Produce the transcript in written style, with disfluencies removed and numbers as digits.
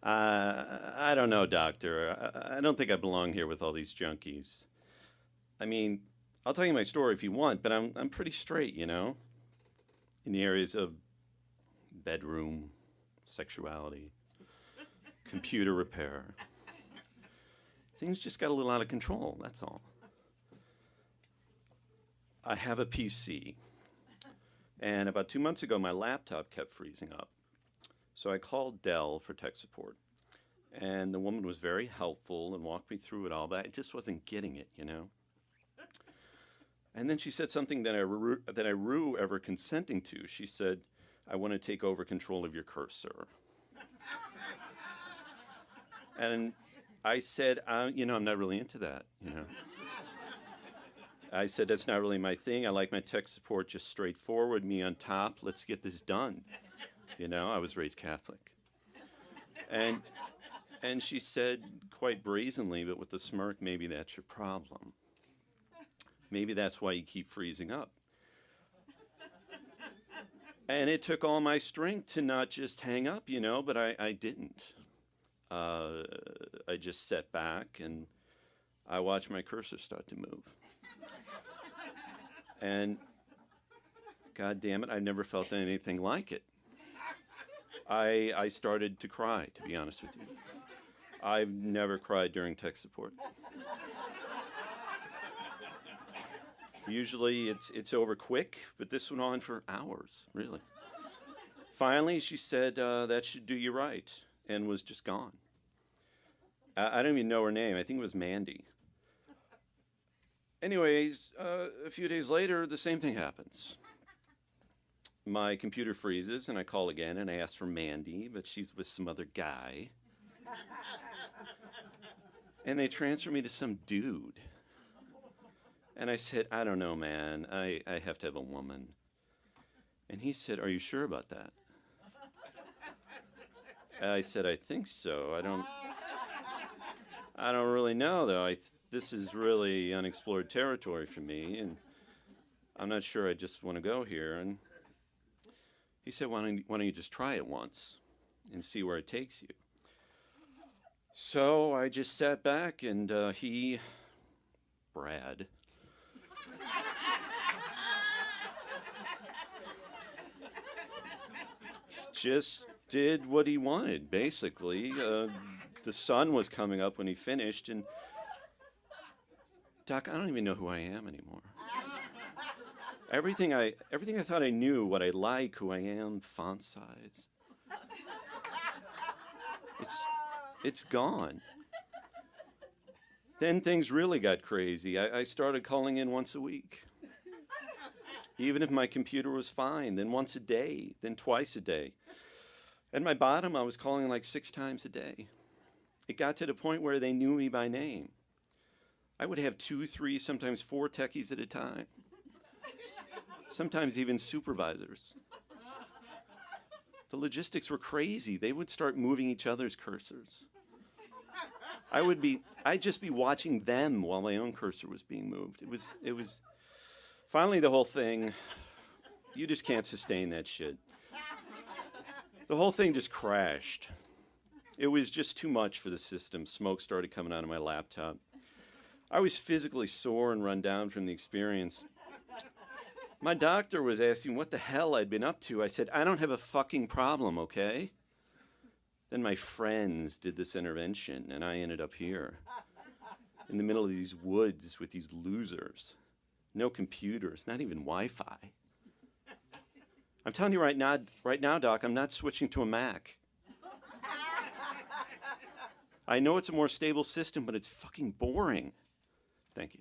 I don't know, doctor. I don't think I belong here with all these junkies. I mean, I'll tell you my story if you want, but I'm pretty straight, in the areas of bedroom, sexuality, computer repair. Things just got a little out of control, that's all. I have a PC, and about 2 months ago, my laptop kept freezing up. So I called Dell for tech support, and the woman was very helpful and walked me through it all, but I just wasn't getting it. And then she said something that I rue ever consenting to. She said, "I want to take over control of your cursor." And I said, I'm not really into that. I said, that's not really my thing. I like my tech support just straightforward, me on top. Let's get this done. I was raised Catholic. And she said quite brazenly, but with a smirk, maybe that's your problem. Maybe that's why you keep freezing up. And it took all my strength to not just hang up, but I didn't. I just sat back and I watched my cursor start to move. And God damn it, I've never felt anything like it. I started to cry, to be honest with you. I've never cried during tech support. Usually it's over quick, but this went on for hours, really. Finally, she said, that should do you right, and was just gone. I don't even know her name. I think it was Mandy. Anyways, a few days later, the same thing happens. My computer freezes, and I call again, and I ask for Mandy, but she's with some other guy. And they transfer me to some dude. And I said, I don't know, man. I have to have a woman. And he said, are you sure about that? I said, I think so. I don't really know, though. This is really unexplored territory for me, and I'm not sure I just want to go here. And he said, why don't you just try it once and see where it takes you? So I just sat back, and Brad, just did what he wanted, basically. The sun was coming up when he finished, and Doc, I don't even know who I am anymore. Everything I thought I knew, what I like, who I am, font size, it's gone. Then things really got crazy. I started calling in once a week. Even if my computer was fine, then once a day, then twice a day. At my bottom, I was calling like 6 times a day. It got to the point where they knew me by name. I would have 2, 3, sometimes 4 techies at a time. Sometimes even supervisors. The logistics were crazy. They would start moving each other's cursors. I'd just be watching them while my own cursor was being moved. It was, finally the whole thing, you just can't sustain that shit. The whole thing just crashed. It was just too much for the system. Smoke started coming out of my laptop. I was physically sore and run down from the experience. My doctor was asking what the hell I'd been up to. I said, I don't have a fucking problem, okay? Then my friends did this intervention, and I ended up here, in the middle of these woods with these losers. No computers, not even Wi-Fi. I'm telling you right now, Doc, I'm not switching to a Mac. I know it's a more stable system, but it's fucking boring. Thank you.